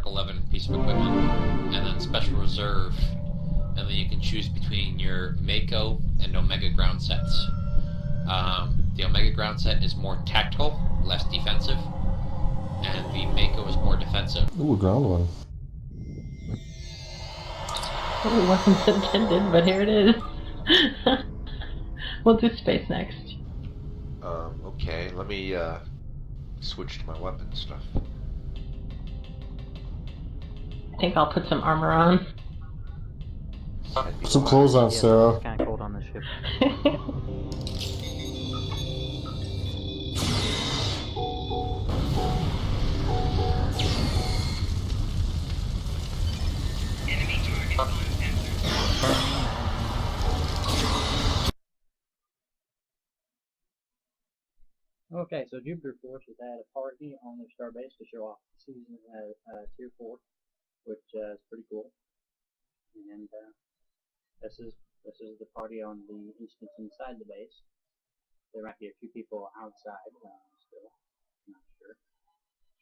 Mark 11 piece of equipment, and then Special Reserve, and then you can choose between your Mako and Omega ground sets. The Omega ground set is more tactical, less defensive, and the Mako is more defensive. Ooh, a ground one. It wasn't intended, but here it is. We'll do space next. Okay, let me switch to my weapon stuff. I think I'll put some armor on. Put some clothes on, Sarah. It's kind of cold on the ship. Okay, so Jupiter Force has had a party on their starbase to show off the season at Tier 4, which is pretty cool. And this is the party on the instance inside the base. There might be a few people outside still. I'm not sure.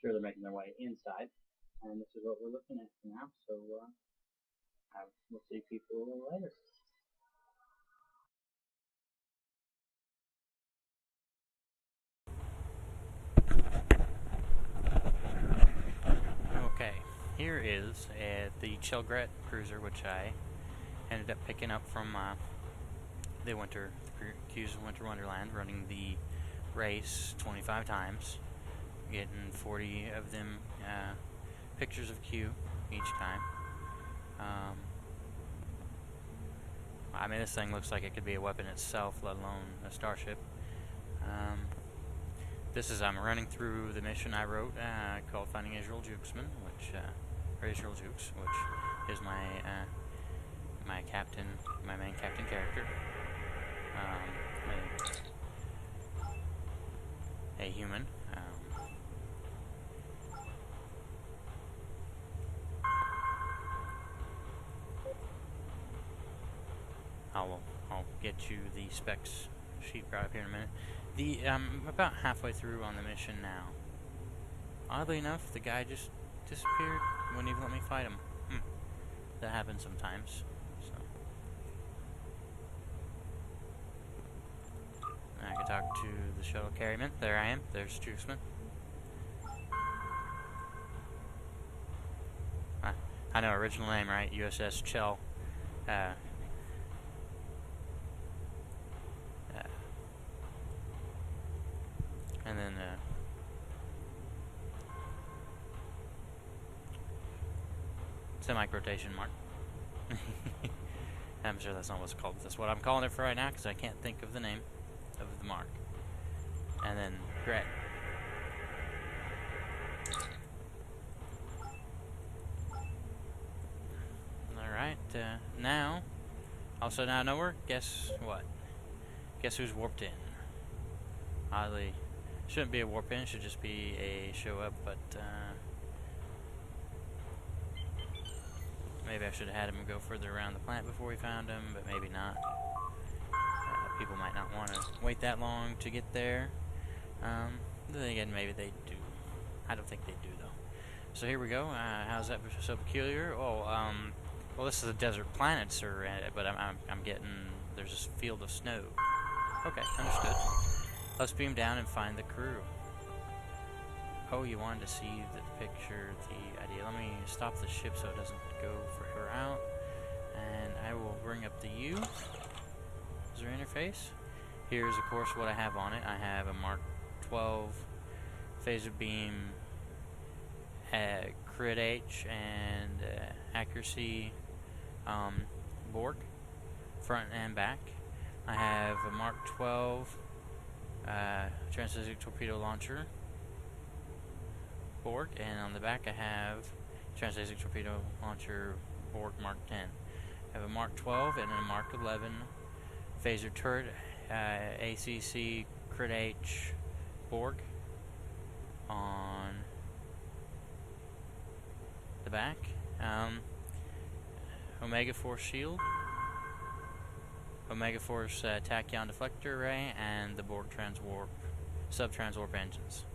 Sure, they're making their way inside, and this is what we're looking at now. So we'll see people later. Okay, here is the Chilgret cruiser, which I ended up picking up from the Q's Winter Wonderland, running the race 25 times, getting 40 of them pictures of Q each time. I mean, this thing looks like it could be a weapon itself, let alone a starship. I'm running through the mission I wrote called Finding Israel Jukesman, or Israel Jukes, which is my main captain character. A human. I'll get you the specs sheet right up here in a minute. I'm about halfway through on the mission now. Oddly enough, the guy just disappeared. Wouldn't even let me fight him. That happens sometimes. So I can talk to the shuttle carryman. There I am. There's Jukesman. I know, original name, right? USS Chell. And then semi-quotation mark. I'm sure that's not what it's called. That's what I'm calling it for right now because I can't think of the name of the mark. And then Gret. Alright, now, also now nowhere, guess what? Guess who's warped in? Oddly, shouldn't be a warp in, should just be a show up, but maybe I should have had him go further around the planet before we found him, but maybe not. People might not want to wait that long to get there. Then again, maybe they do. I don't think they do, though. So here we go. How's that so peculiar? Oh, well, this is a desert planet, sir, but I'm getting, there's this field of snow. Okay, understood. Let's beam down and find the crew. Oh, you wanted to see the picture, the idea. Let me stop the ship so it doesn't go for her out. And I will bring up the U. Is there interface? Here's, of course, what I have on it. I have a Mark 12 phaser beam, crit H, and accuracy Borg, front and back. I have a Mark 12 transatlantic torpedo launcher Borg, and on the back I have transatlantic torpedo launcher Borg Mark 10. I have a Mark 12 and a Mark 11 phaser turret ACC crit H Borg on the back. Omega Force shield, Omega Force tachyon deflector array, and the Borg transwarp, sub-transwarp engines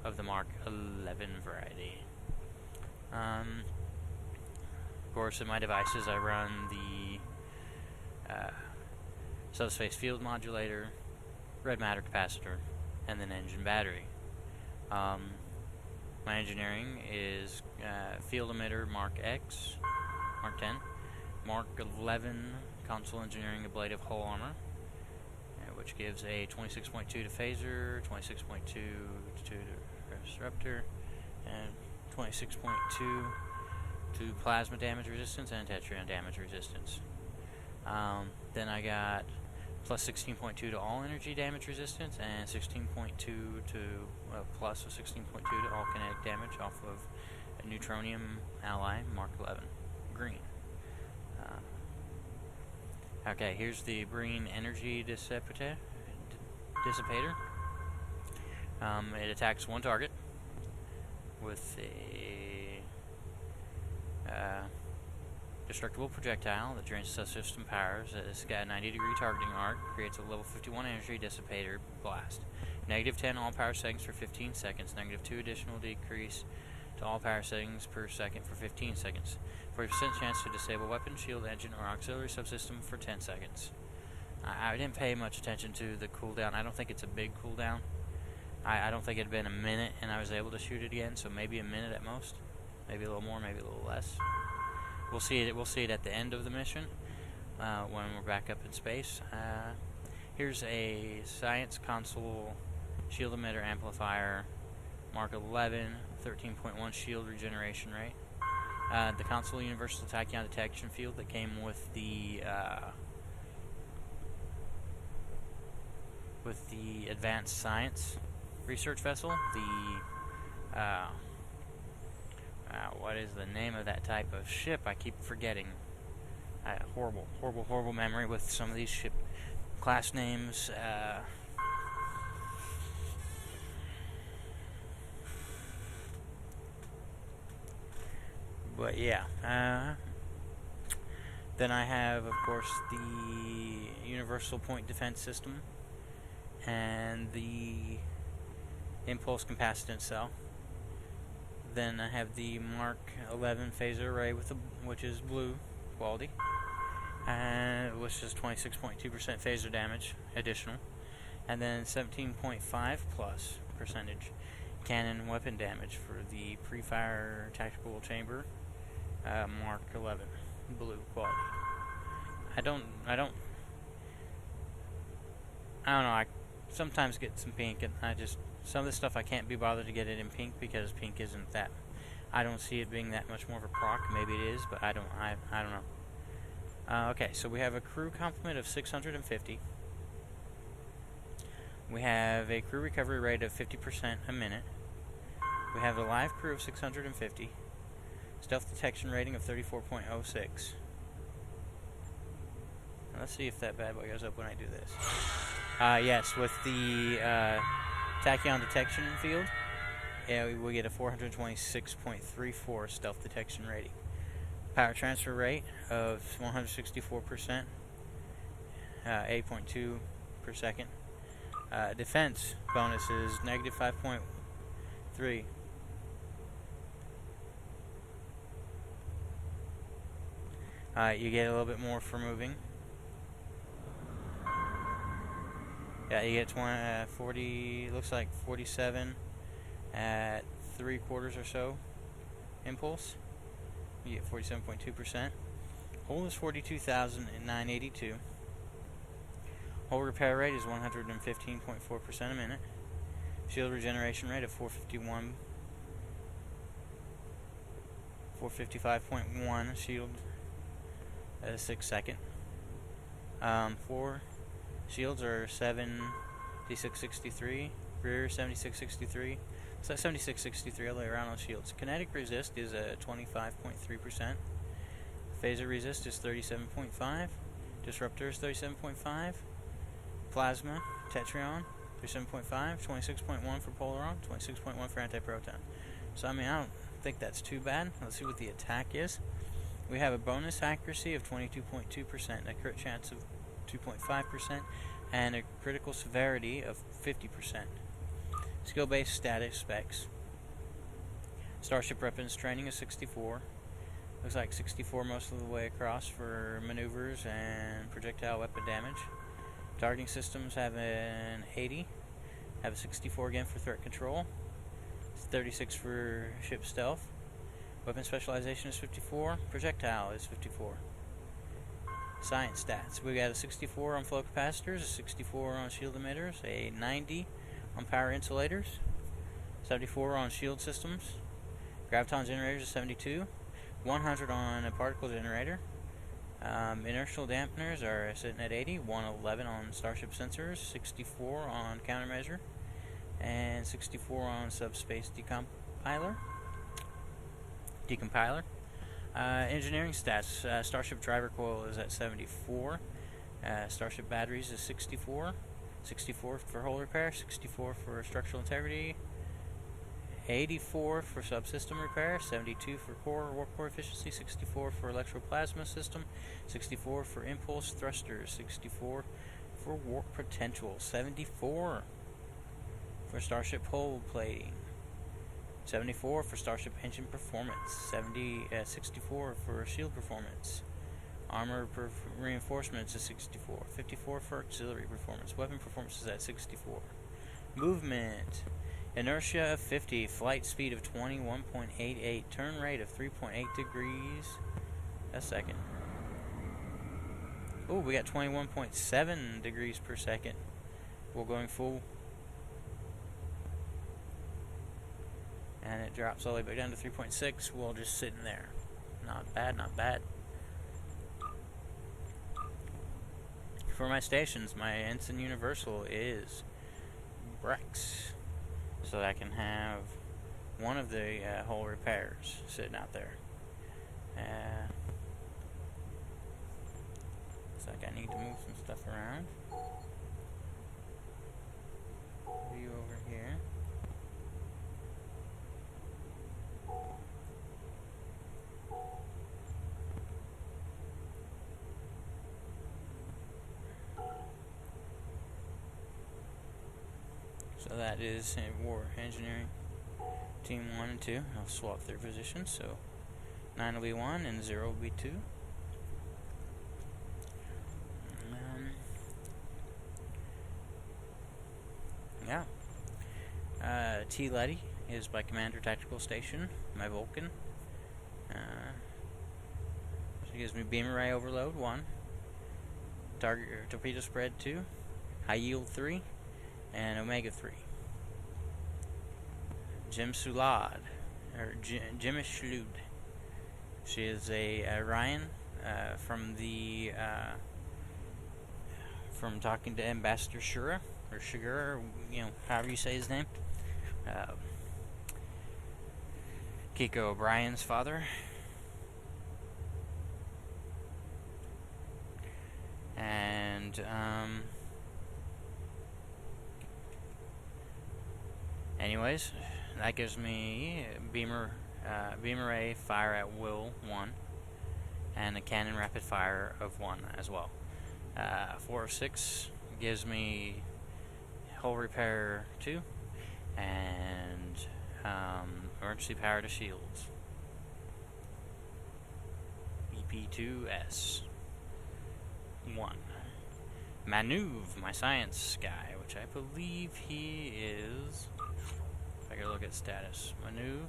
of the Mark 11 variety. Of course, in my devices, I run the subspace field modulator, red matter capacitor, and then engine battery. My engineering is field emitter Mark X, Mark 10, Mark 11 console engineering ablative hull armor, which gives a 26.2 to phaser, 26.2 to disruptor, and 26.2 to plasma damage resistance and tetrion damage resistance. Then I got plus 16.2 to all energy damage resistance and 16.2 to plus 16.2 to all kinetic damage off of a neutronium ally Mark 11 green. Okay, here's the green energy dissipator. It attacks one target with a destructible projectile that drains subsystem powers. It's got a 90-degree targeting arc, creates a level 51 energy dissipator blast. Negative 10 all power settings for 15 seconds, negative 2 additional decrease to all power settings per second for 15 seconds. 40% chance to disable weapon, shield, engine, or auxiliary subsystem for 10 seconds. I didn't pay much attention to the cooldown. I don't think it's a big cooldown. I don't think it had been a minute and I was able to shoot it again, so maybe a minute at most. Maybe a little more, maybe a little less. We'll see it at the end of the mission when we're back up in space. Here's a science console shield emitter amplifier, Mark 11, 13.1 shield regeneration rate. The console universal tachyon detection field that came with the advanced science research vessel. The what is the name of that type of ship? I keep forgetting. Horrible memory with some of these ship class names. But yeah. Then I have, of course, the universal point defense system and the impulse capacitance cell. Then I have the Mark 11 phaser array which is blue quality, which is 26.2% phaser damage additional, and then 17.5 plus percentage cannon weapon damage for the pre-fire tactical chamber, Mark 11 blue quality. I don't know. I sometimes get some pink, and some of the stuff I can't be bothered to get it in pink because pink isn't that. I don't see it being that much more of a proc. Maybe it is, but I don't know. Okay, so we have a crew complement of 650. We have a crew recovery rate of 50% a minute. We have a live crew of 650. Stealth detection rating of 34.06. Let's see if that bad boy goes up when I do this. Yes, with the tachyon detection field, we get a 426.34 stealth detection rating. Power transfer rate of 164%, 8.2 per second. Defense bonus is negative 5.3. You get a little bit more for moving. Yeah, you get 40, looks like 47 at 3/4 or so impulse. You get 47.2%. Hull is 42,982. Hull repair rate is 115.4% a minute. Shield regeneration rate of 455.1 shield at a 6 second. 4 shields are 7663, rear 7663. So 7663 all the way around on shields. Kinetic resist is 25.3%. Phaser resist is 37.5. Disruptor is 37.5. Plasma, Tetrion, 37.5. 26.1 for Polaron, 26.1 for Antiproton. So I don't think that's too bad. Let's see what the attack is. We have a bonus accuracy of 22.2%, a crit chance of 2.5%, and a critical severity of 50%. Skill-based status specs. Starship weapons training is 64. Looks like 64 most of the way across for maneuvers and projectile weapon damage. Targeting systems have an 80. Have a 64 again for threat control. It's 36 for ship stealth. Weapon specialization is 54. Projectile is 54. Science stats. We got a 64 on flow capacitors, a 64 on shield emitters, a 90 on power insulators, 74 on shield systems. Graviton generators is 72. 100 on a particle generator. Inertial dampeners are sitting at 80. 111 on Starship sensors. 64 on countermeasure. And 64 on subspace decompiler. Engineering stats. Starship driver coil is at 74. Starship batteries is 64. 64 for hull repair. 64 for structural integrity. 84 for subsystem repair, 72 for warp core efficiency, 64 for electroplasma system, 64 for impulse thrusters, 64 for warp potential, 74 for Starship hull plating, 74 for Starship engine performance, 64 for shield performance, armor reinforcements is 64, 54 for auxiliary performance, weapon performance is at 64, movement. Inertia of 50, flight speed of 21.88, turn rate of 3.8 degrees a second. Oh, we got 21.7 degrees per second. We're going full. And it drops all the way back down to 3.6 while just sitting there. Not bad, not bad. For my stations, my Ensign Universal is Brex. So that I can have one of the hull repairs sitting out there. Looks like I need to move some stuff around. View over here. So that is War Engineering Team 1 and 2. I'll swap their positions, so 9 will be 1 and 0 will be 2. Yeah. T. Letty is by Commander Tactical Station, my Vulcan. She gives me beam array overload 1, target torpedo spread 2, high yield 3, and Omega 3. Jim Sulad, or Jimmy Schlud. She is a Ryan from the from talking to Ambassador Shura or Shigura, however you say his name. Kiko O'Brien's father. And anyways, that gives me beam array fire at will 1 and a cannon rapid fire of 1 as well. 4 of 6 gives me hull repair 2 and emergency power to shields. BP2S 1. Manuv, my science guy, which I believe he is. If I can look at status. Manuv.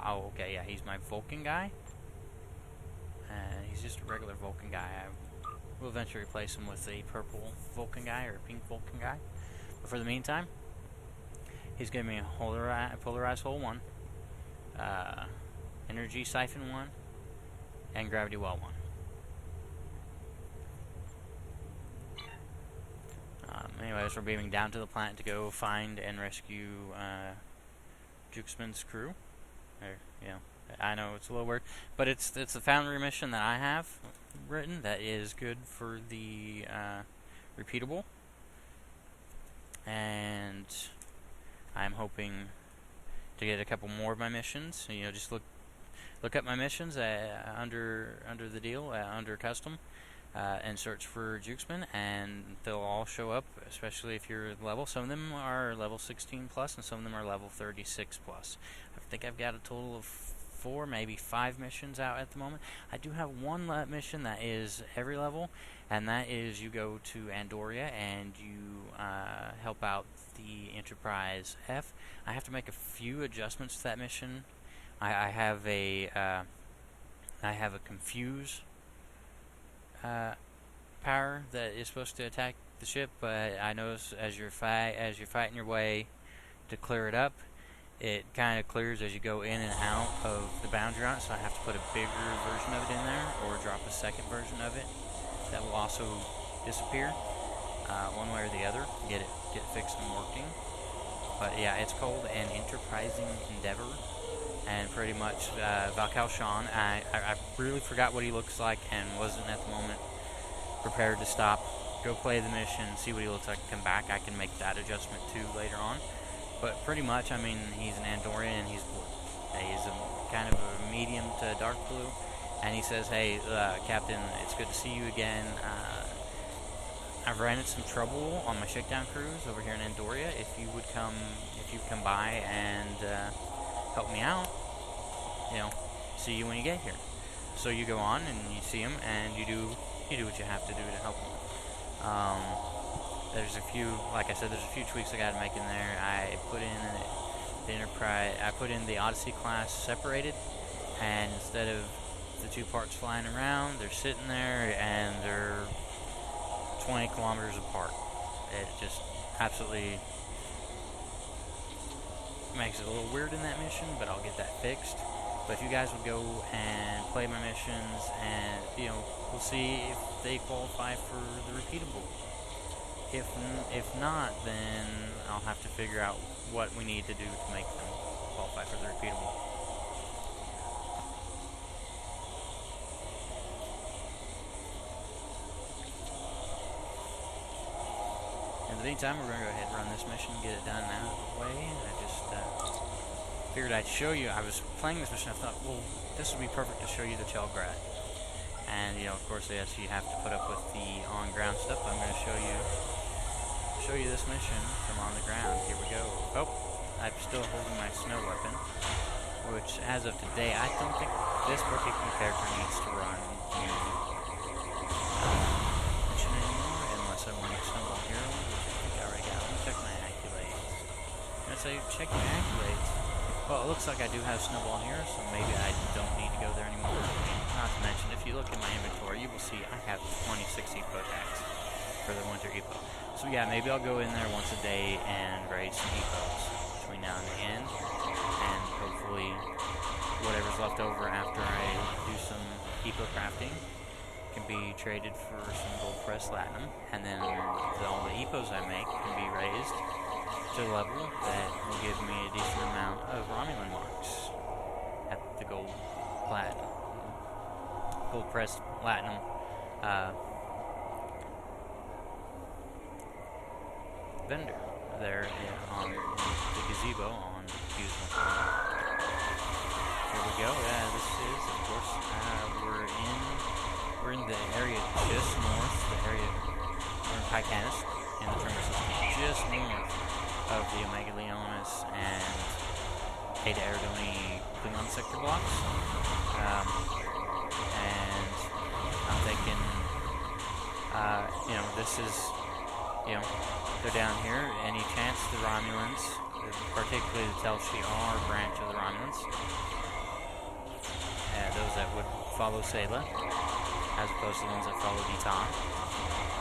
Oh, okay, yeah, he's my Vulcan guy. And he's just a regular Vulcan guy. I will eventually replace him with a purple Vulcan guy or a pink Vulcan guy. But for the meantime, he's giving me a polarized hull 1, energy siphon 1, and gravity well 1. Anyways, we're beaming down to the planet to go find and rescue Jukesman's crew. I know it's a little weird, but it's a Foundry mission that I have written that is good for the repeatable, and I'm hoping to get a couple more of my missions. Just look up my missions under the deal under custom. and search for Jukesmen, and they'll all show up, especially if you're level. Some of them are level 16 plus, and some of them are level 36 plus. I think I've got a total of 4, maybe 5 missions out at the moment. I do have one mission that is every level, and that is you go to Andoria and you help out the Enterprise F. I have to make a few adjustments to that mission. I have a confuse power that is supposed to attack the ship, but I notice as you're fighting your way to clear it up, it kind of clears as you go in and out of the boundary on it, so I have to put a bigger version of it in there, or drop a second version of it that will also disappear, one way or the other, get it fixed and working. But yeah, it's called an Enterprising Endeavor, and pretty much Valkal Shan, I really forgot what he looks like and wasn't at the moment prepared to stop, go play the mission, see what he looks like, come back. I can make that adjustment too later on. But pretty much, I mean, he's an Andorian and he's blue. He's a kind of a medium to dark blue. And he says, hey, Captain, it's good to see you again. I've ran into some trouble on my shakedown cruise over here in Andoria. If you come by and help me out, see you when you get here. So you go on and you see him and you do what you have to do to help him. There's a few, like I said, there's a few tweaks I got to make in there. I put in the Enterprise, I put in the Odyssey class separated, and instead of the 2 parts flying around, they're sitting there and they're 20 kilometers apart. It just absolutely makes it a little weird in that mission, but I'll get that fixed. But if you guys would go and play my missions, and we'll see if they qualify for the repeatable. If not, then I'll have to figure out what we need to do to make them qualify for the repeatable. In the meantime, we're going to go ahead and run this mission, get it done out of the way. I just figured I'd show you. I was playing this mission, I thought, well, this would be perfect to show you the Chelgrad. And, of course, yes, you have to put up with the on-ground stuff. I'm going to show you this mission from on the ground. Here we go. Oh, I'm still holding my snow weapon, which, as of today, I don't think this particular character needs to run mission anymore, unless I want to Snowball Hero, which I think I already got. Let me check my accolades. I'm going to say, check my accolades. Well, it looks like I do have Snowball here, so maybe I don't need to go there anymore. Not to mention, if you look at my inventory, you will see I have 26 epo tags for the winter epo. So yeah, maybe I'll go in there once a day and raid some epos between now and the end, and hopefully whatever's left over after I do some epo crafting can be traded for some gold press platinum, and then all the epos I make can be raised to a level that will give me a decent amount of Romulan marks at the gold press platinum vendor there on the gazebo on Fusion. Here we go. This is, of course, we're in the area just north. We're in Pycanis in the Trimmer system, just north of the Omega Leonis and Eta Eridoni Klingon sector blocks. And I'm thinking, this is, they're down here. Any chance the Romulans, particularly the Tel Shi'ar branch of the Romulans, those that would follow Sayla, as opposed to the ones that follow Deton,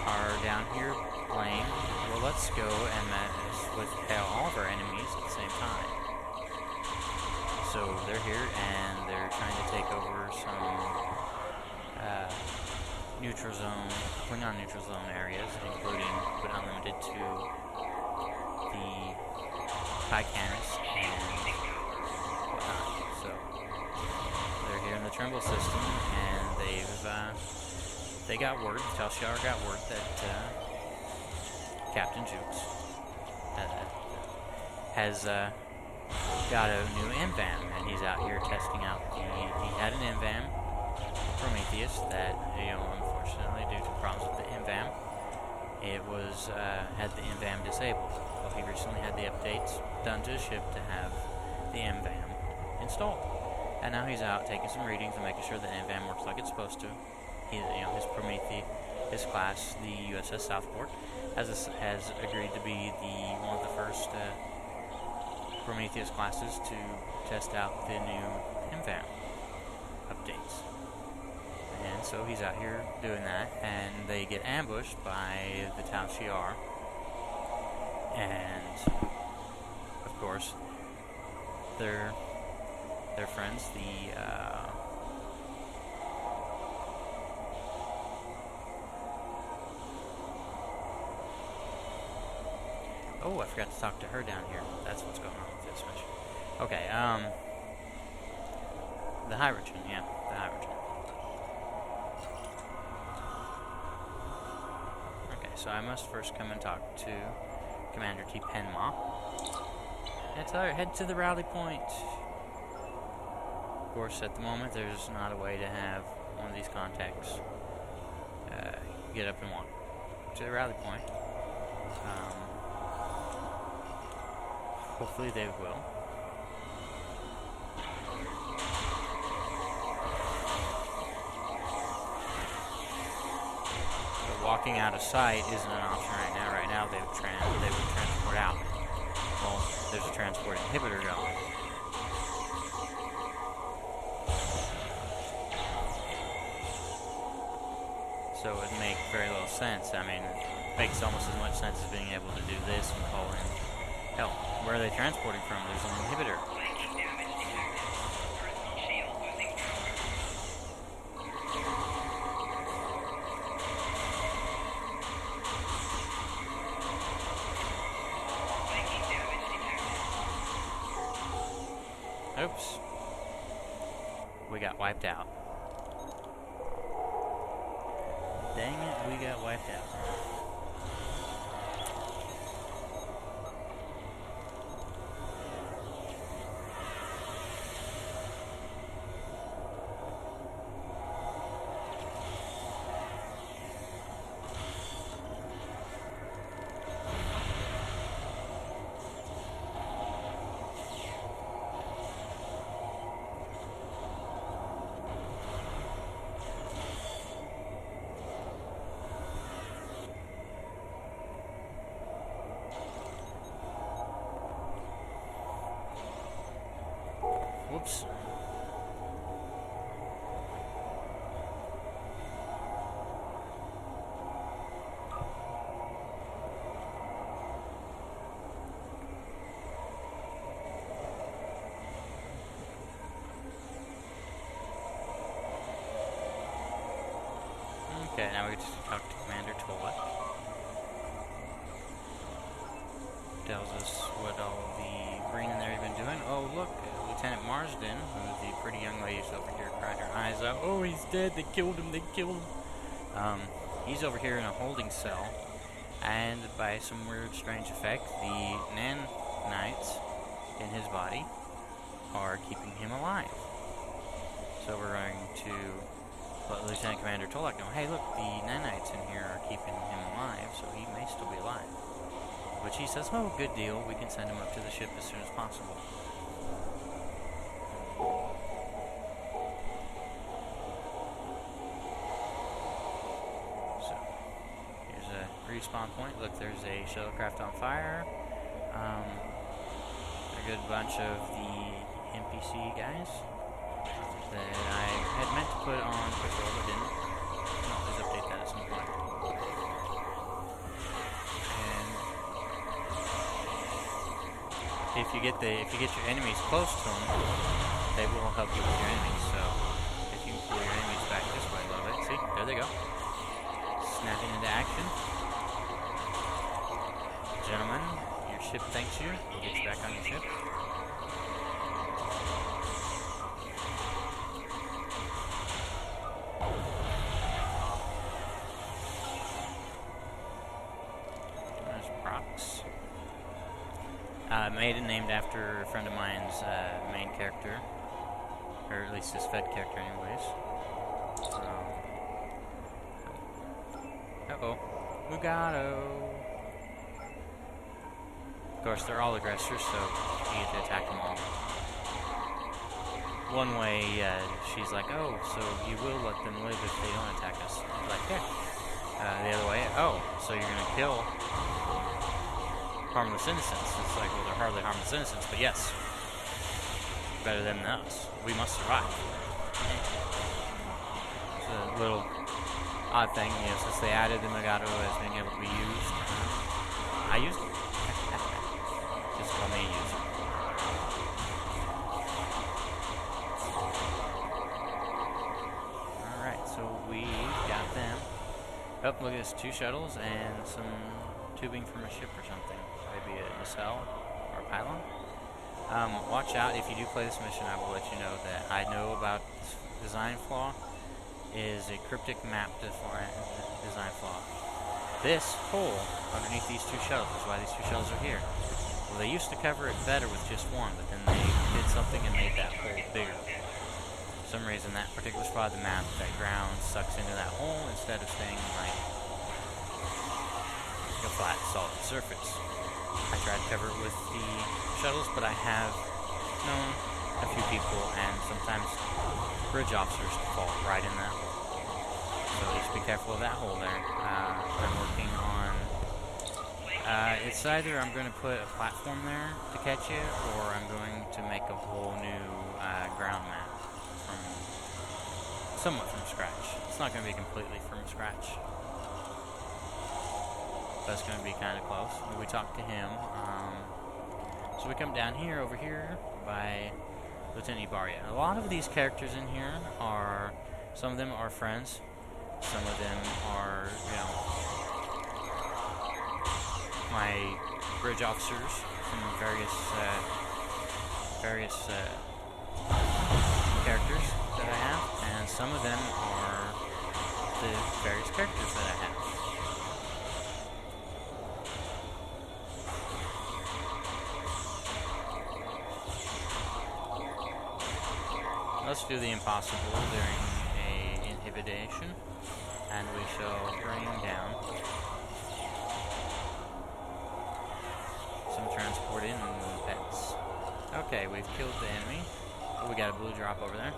are down here playing, well, let's go and mess with all of our enemies at the same time. So they're here and they're trying to take over some neutral zone, Klingon neutral zone areas, including but not limited to the Pycanis and whatnot. So they're here in the Trimble system, and they got word, Tel Shi'ar got word that Captain Jukes has got a new MVAM, and he's out here testing out he had an MVAM Prometheus that, unfortunately, due to problems with the MVAM, it was had the MVAM disabled. Well, he recently had the updates done to his ship to have the MVAM installed, and now he's out taking some readings and making sure the MVAM works like it's supposed to. His Prometheus class, the USS Southport, has agreed to be one of the first Prometheus classes to test out the new MVAM updates. And so he's out here doing that, and they get ambushed by the Tau Shiar. And of course, their friends, oh, I forgot to talk to her down here. That's what's going on with this mission. Okay, the Hydrogen, yeah, the Hydrogen. Okay, so I must first come and talk to Commander T. Penma. And tell her, head to the rally point. Of course, at the moment, there's not a way to have one of these contacts get up and walk to the rally point. Hopefully they will. But walking out of sight isn't an option right now. Right now they would transport out. Well, there's a transport inhibitor going. So it would make very little sense. I mean, it makes almost as much sense as being able to do this and call in. Hell, where are they transporting from? There's an inhibitor. Oops. We got wiped out. Dang it, we got wiped out. Whoops. Okay, now we just talk to Commander Tola. Tells us what all the green in there have been doing. Oh, look, Lieutenant Marsden, who's the pretty young lady who's over here crying her eyes out. Oh, he's dead, they killed him, they killed him. He's over here in a holding cell, and by some weird, strange effect, the nanites in his body are keeping him alive. So we're going to let Lieutenant Commander Tolak know, hey, look, the nanites in here are keeping him alive, so he may still be alive. Which he says, oh, good deal, we can send him up to the ship as soon as possible. So, here's a respawn point. Look, there's a shuttlecraft on fire. A good bunch of the NPC guys that I had meant to put on patrol but didn't. No, let's update that at some point. If you get your enemies close to them, they will help you with your enemies. So if you can pull your enemies back this way a little bit, see, there they go, snapping into action. Gentlemen, your ship thanks you. We'll get you back on your ship. Made and named after a friend of mine's main character, or at least his Fed character anyways. Uh-oh. Mugado! Of course, they're all aggressors, so you get to attack them all. One way, she's like, oh, so you will let them live if they don't attack us. I'm like, yeah. The other way, oh, so you're gonna kill harmless innocents. It's like, well, they're hardly harmless innocents, but yes. Better them than us. We must survive. It's a little odd thing, you know, since they added the Mugado as being able to be used. I used it. Just call me a user. Alright, so we got them. Oh, look at this, 2 shuttles and some tubing from a ship or something. Maybe a nacelle or a pylon. Watch out, if you do play this mission, I will let you know that I know about this design flaw is a cryptic map design flaw. This hole underneath these 2 shells is why these 2 shells are here. Well, they used to cover it better with just one, but then they did something and made that hole bigger. For some reason, that particular spot of the map, that ground sucks into that hole instead of staying like a flat, solid surface. I tried to cover it with the shuttles, but I have known a few people and sometimes bridge officers to fall right in that hole. So just be careful of that hole there. I'm working on... it's either I'm going to put a platform there to catch it, or I'm going to make a whole new ground map somewhat from scratch. It's not going to be completely from scratch. That's going to be kind of close. We talked to him. So we come down here, over here, by Lieutenant Ibarria. A lot of these characters in here are, some of them are friends, some of them are, you know, my bridge officers from various characters that I have, and some of them are the various characters that I have. Let's do the impossible during a inhibition, and we shall bring down some transport in pets. Okay, we've killed the enemy. Oh, we got a blue drop over there.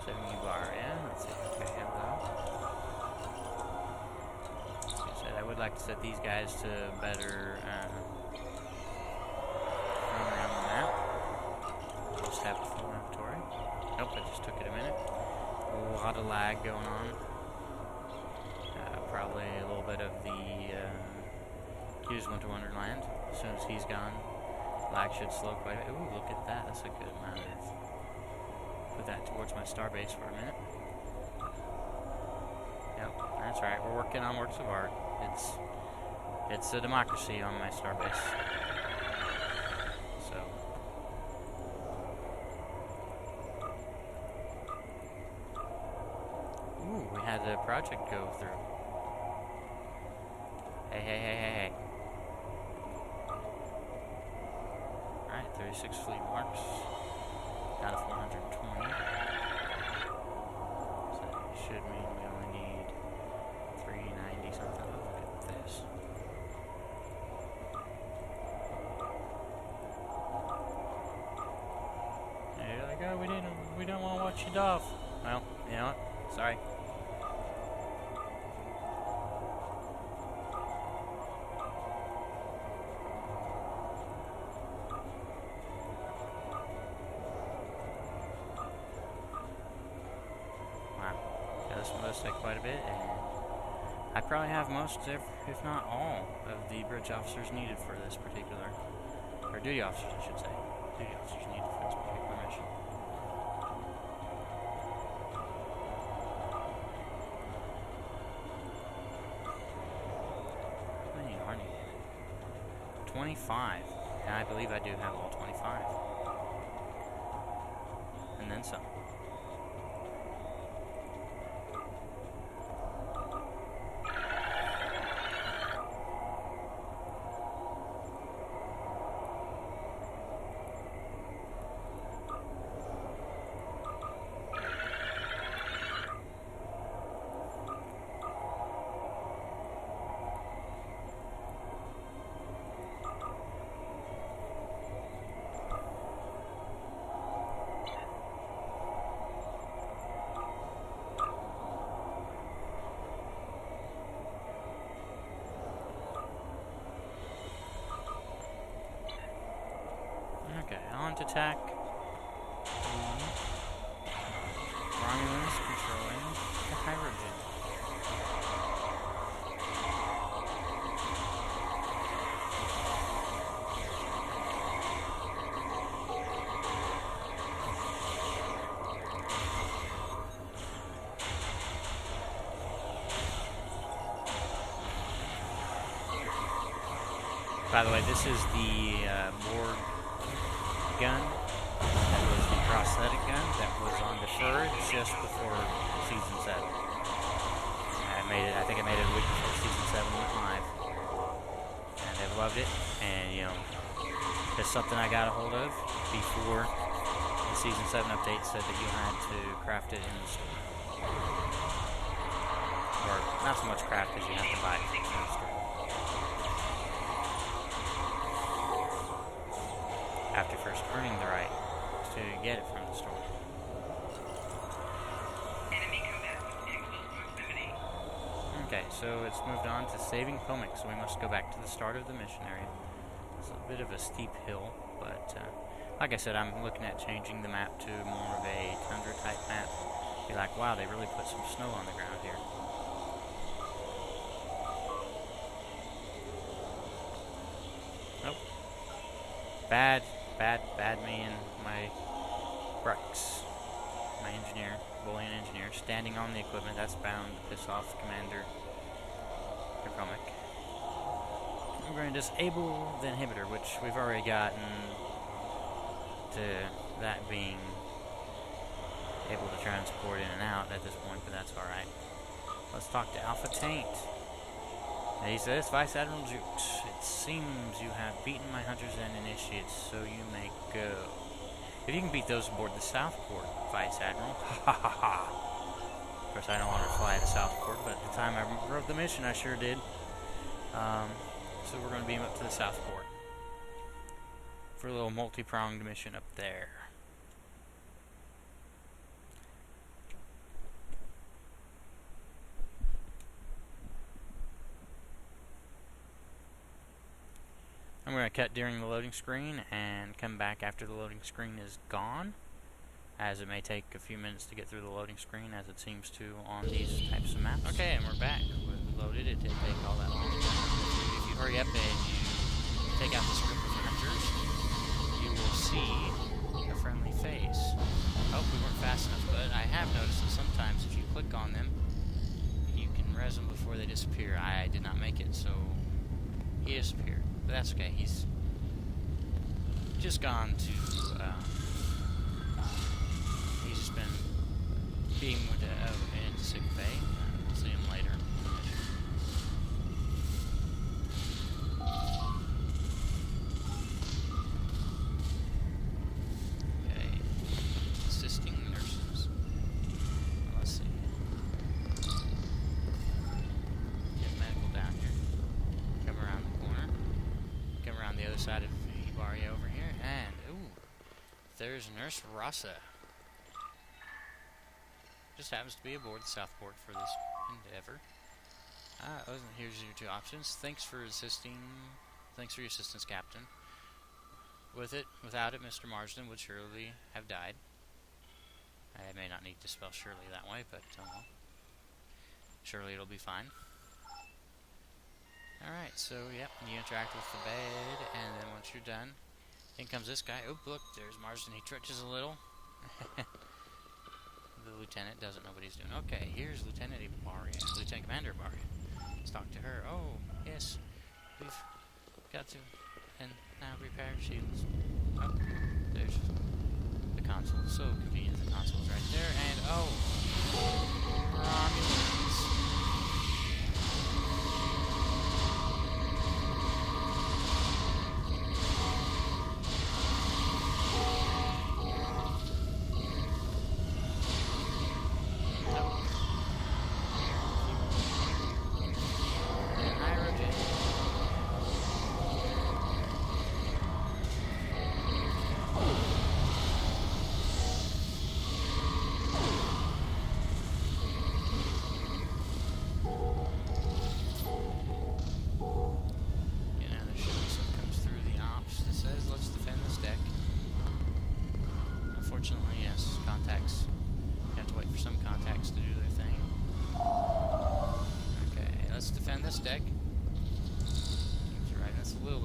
70 bar, yeah. Let's see if we have that. Like I said, I would like to set these guys to better run around the map. Just have the full inventory. Nope, it just took it a minute. A lot of lag going on. Probably a little bit of the Hughes Winter Wonderland. As soon as he's gone, lag should slow quite a bit. Ooh, look at that. That's a good amount of... Put that towards my starbase for a minute. Yep, that's right. We're working on works of art. It's a democracy on my starbase. So... Ooh, we had a project go through. Hey. Alright, 36 fleet marks. Out of 420. So that should mean we only need 390 something. Look at this. And you're like, oh, we don't want to watch you off. Well, you know what? Sorry. Take quite a bit, and I probably have most, if not all, of the bridge officers needed for this particular, or duty officers, I should say, duty officers needed for this particular mission. How many are needed? 25, and I believe I do have all 25, and then some. on to attack. Romulans controlling the hydrogen. By the way, this is the board gun. That was the prosthetic gun that was on deferred just before season 7. I think I made it a week before season 7 went live, and they've loved it. And you know, it's something I got a hold of before the season 7 update said that you had to craft it in the store, or not so much craft as you have to buy it in the store. After first earning the right to get it from the store. Okay, so it's moved on to saving Pomic, so we must go back to the start of the mission area. It's a bit of a steep hill, but like I said, I'm looking at changing the map to more of a tundra type map. Be like, wow, they really put some snow on the ground here. Nope. Bad me and my brakes. My engineer, bullion engineer, standing on the equipment. That's bound to piss off Commander Pomic. We're going to disable the inhibitor, which we've already gotten to that being able to transport in and out at this point, but that's alright. Let's talk to Alpha Taint. And he says, Vice Admiral Jukes, it seems you have beaten my hunters and initiates, so you may go. If you can beat those aboard the Southport, Vice Admiral, ha ha ha. Of course, I don't want to fly the Southport, but at the time I wrote the mission, I sure did. So we're going to beam up to the Southport for a little multi-pronged mission up there. I'm going to cut during the loading screen and come back after the loading screen is gone, as it may take a few minutes to get through the loading screen, as it seems to on these types of maps. Okay, and we're back. We're loaded. It didn't take all that long. If you hurry up and you take out this group of hunters, you will see a friendly face. Oh, we weren't fast enough, but I have noticed that sometimes if you click on them, you can res them before they disappear. I did not make it, so he disappeared. But that's okay, he's just gone to, he's just been being into sick bay. We'll see him later. Okay, assisting nurses. Well, let's see. Get medical down here. Come around the corner. Come around the other side of Ibaria over here, and ooh, there's Nurse Rasa. Just happens to be aboard the Southport for this endeavor. Here's your two options. Thanks for assisting. Thanks for your assistance, Captain. Without it, Mr. Marsden would surely have died. I may not need to spell surely that way, but surely it'll be fine. Alright, so, yep, you interact with the bed, and then once you're done, in comes this guy. Oh, look, there's Marsden. He twitches a little. The lieutenant doesn't know what he's doing. Okay, here's Lieutenant Commander Ibaria. Let's talk to her. Oh, yes, we've got to, and now repair shields. Oh, there's the console. So convenient, the console's right there, and oh, Romulans.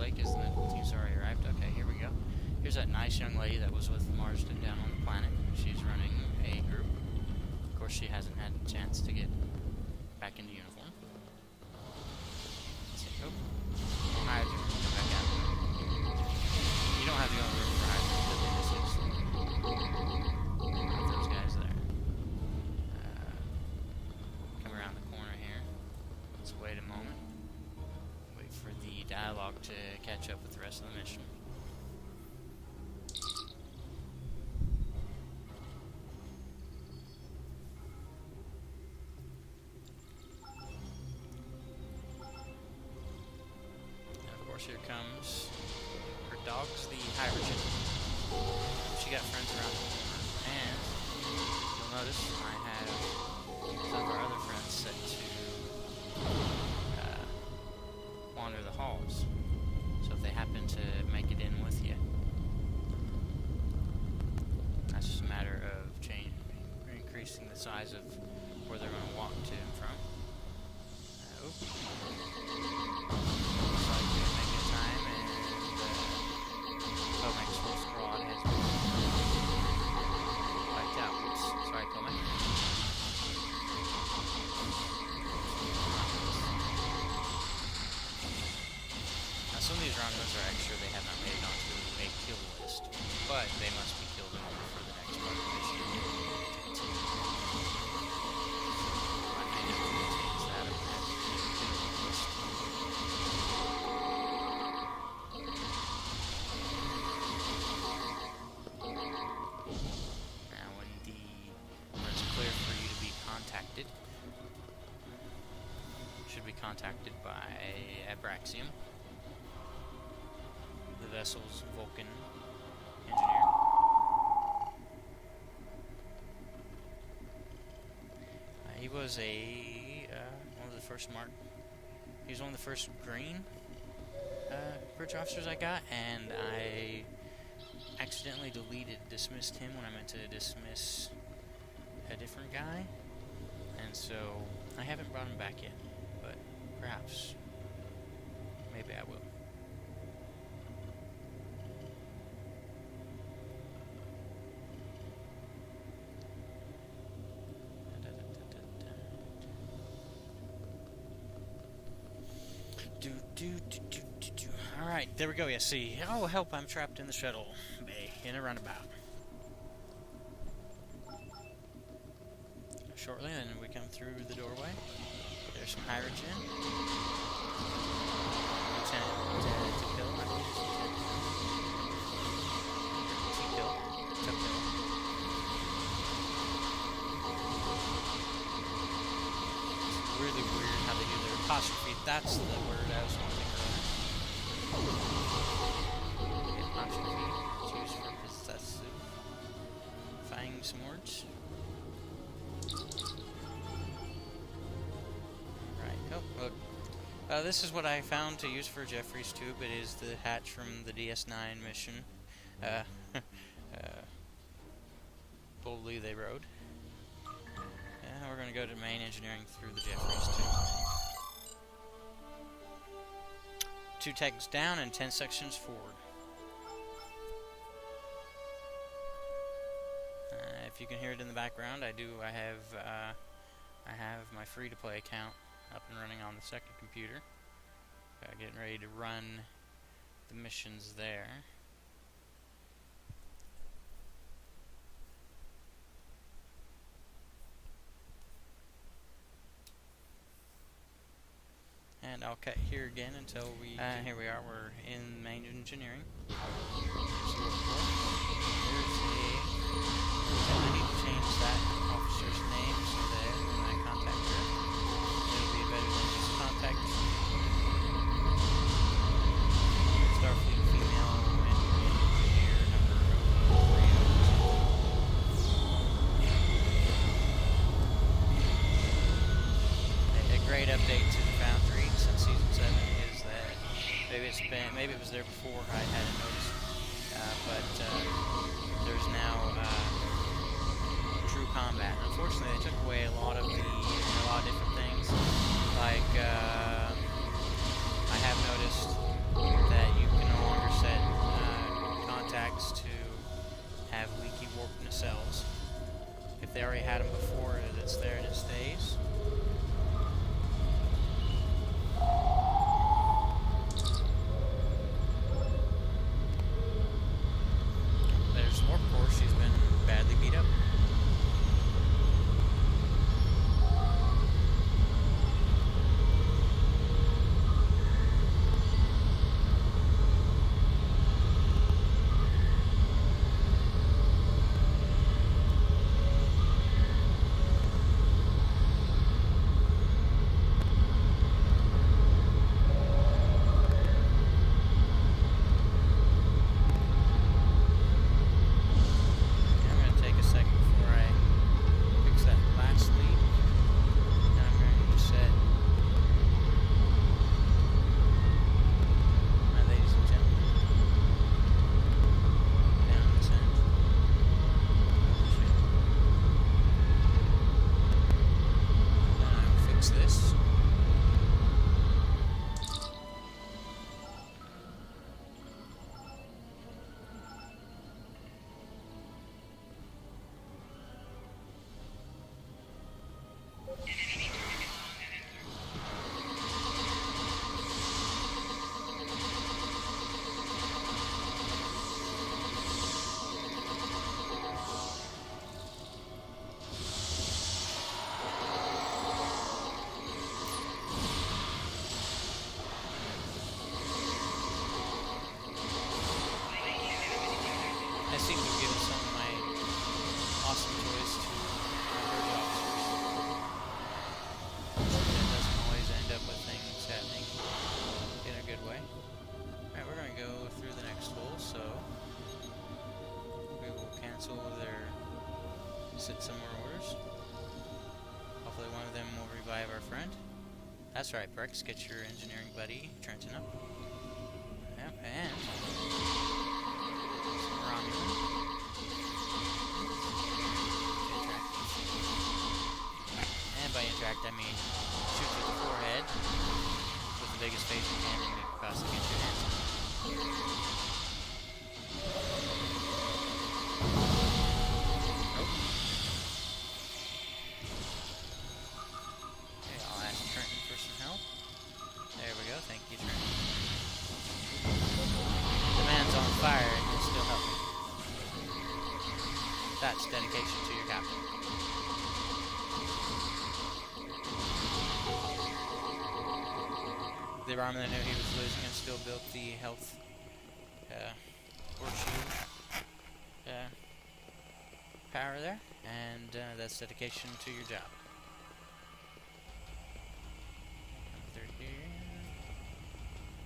lake as the medical team's already arrived. Okay, here we go. Here's that nice young lady that was with Marsden down on the planet. She's running a group. Of course, she hasn't had a chance to get back into uniform. Let's see. Oh. Hydrogen. Come back out. You don't have to go in the room for hydrogen, but they just use those guys there. Come around the corner here. Let's wait a moment. Wait for the dialogue to catch up with the rest of the mission. Here comes her dog's the hydrogen. She got friends around the corner, and you'll notice I have some of our other friends set to wander the halls. So if they happen to make it in with you, that's just a matter of increasing the size of where they're going to walk to and from. Comex full squad has been wiped out. Oops, sorry, Comex. Now, some of these Romulans are actually they have not made it onto a kill list, but they must be killed in order for the next part of the mission to continue. I may have to change that up as a kill list. Should be contacted by Abraxium, the vessel's Vulcan engineer. He was one of the first he was one of the first green bridge officers I got, and I accidentally dismissed him when I meant to dismiss a different guy, and so I haven't brought him back yet, but perhaps, maybe I will. Alright, there we go, yeah, see. Oh, help, I'm trapped in the shuttle bay, in a runabout. Shortly, then we come through the doorway. There's some hydrogen. Lieutenant to kill. I think it's Lieutenant to kill. It's really weird how they do their apostrophe. That's the word I was wanting to learn. Apostrophe. It's used for possessifying some words. Look, this is what I found to use for Jeffrey's tube. It is the hatch from the DS9 mission. Boldly they rode. Yeah, we're going to go to main engineering through the Jeffrey's tube. 2 tanks down and 10 sections forward. If you can hear it in the background, I have my free-to-play account up and running on the second computer. Getting ready to run the missions there. And I'll cut here again until we... here we are, we're in main engineering. I need to change that officer's name so that when I contact her, it'll be better than just contact Starfleet female engineer number 302. A great update to the Foundry since season 7 is that maybe it was there before I hadn't noticed, but there's now true combat. Unfortunately, they took away a lot of different things. Like I have noticed that Set some more orders. Hopefully one of them will revive our friend. That's right, Brex, get your engineering buddy Trenton up. Yep, and some Romulan. Interact. And by interact, I mean shoot to the forehead with the biggest phase you can and possibly get your hands on. Thank you, Trent. The man's on fire and you'll still help him. That's dedication to your captain. The Romulan knew he was losing and still built the health horseshoe power there, and that's dedication to your job.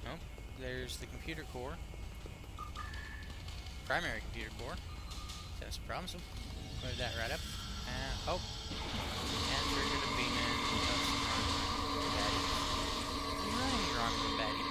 Oh, there's the computer core. Primary computer core. That's a problem, so put that right up. Oh, and trigger the beam in of some Romulan baddies. Right, Romulan baddie.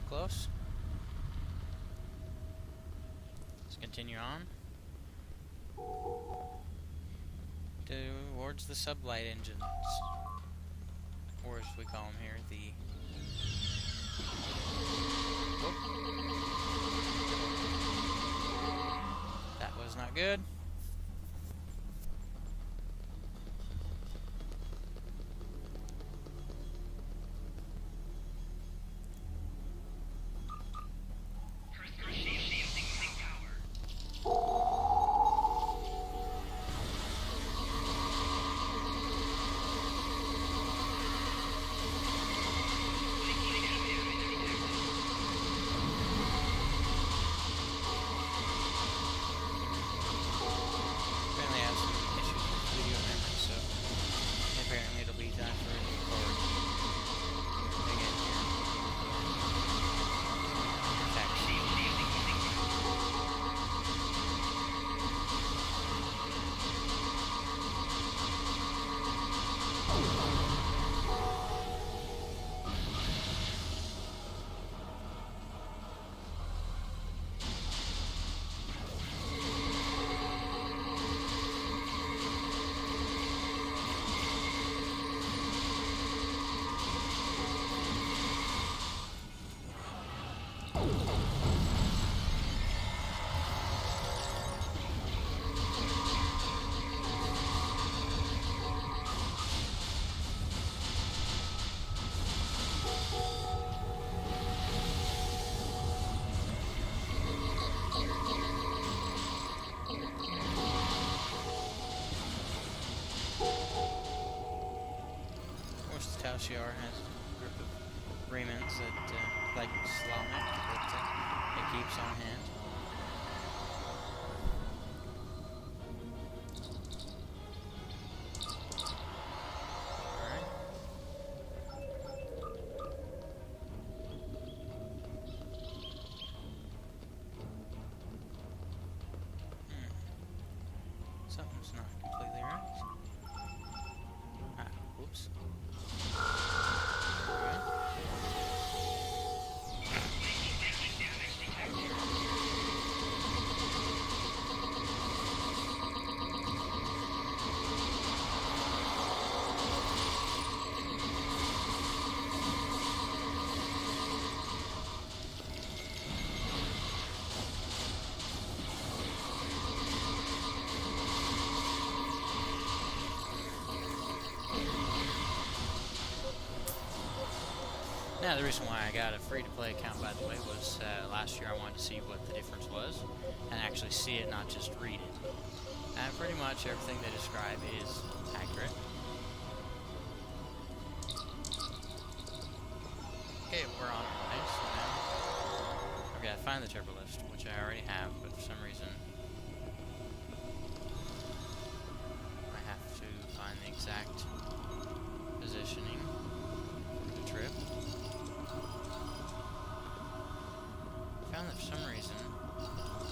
Close. Let's continue on towards the sublight engines, or as we call them here, the that was not good. Shiar has a group of remnants that, like Slavic, that it keeps on hand. Alright. Something's not completely right. items. Now, the reason why I got a free-to-play account, by the way, was last year I wanted to see what the difference was, and actually see it, not just read it. And pretty much everything they describe is accurate. Okay, we're on it. So now I've got to find the turbo lift, which I already have, but for some reason I have to find the exact positioning for the trip. I found that for some reason,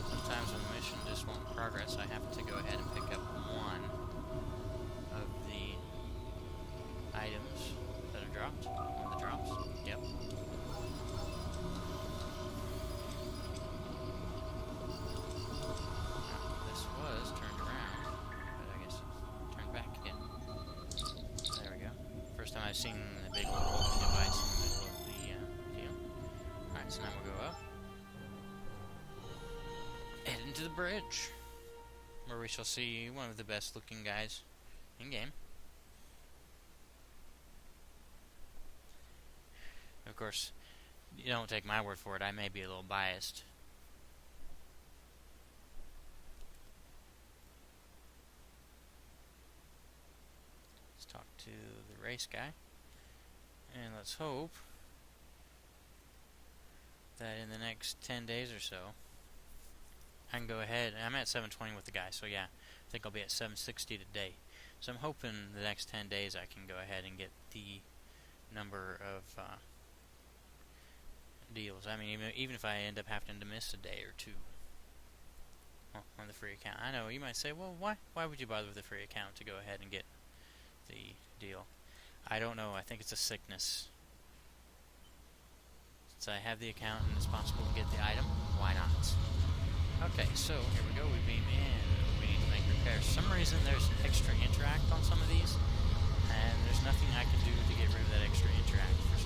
sometimes when the mission just won't progress, I have to go ahead and pick up one of the items that are dropped. One of the drops. Yep. This was turned around, but I guess it's turned back again. There we go. First time I've seen the big old device in the middle of the deal. Alright, so now we'll go up. Head into the bridge, where we shall see one of the best looking guys in game. Of course, you don't take my word for it, I may be a little biased. Let's talk to the race guy, and let's hope that in the next 10 days or so I can go ahead. I'm at 720 with the guy, so yeah, I think I'll be at 760 today. So I'm hoping the next 10 days I can go ahead and get the number of deals. I mean, even if I end up having to miss a day or two on the free account. I know you might say, well, why would you bother with the free account to go ahead and get the deal? I don't know. I think it's a sickness. Since I have the account and it's possible to get the item, why not? Okay, so here we go, we beam in, we need to make repairs. For some reason there's extra interact on some of these, and there's nothing I can do to get rid of that extra interact for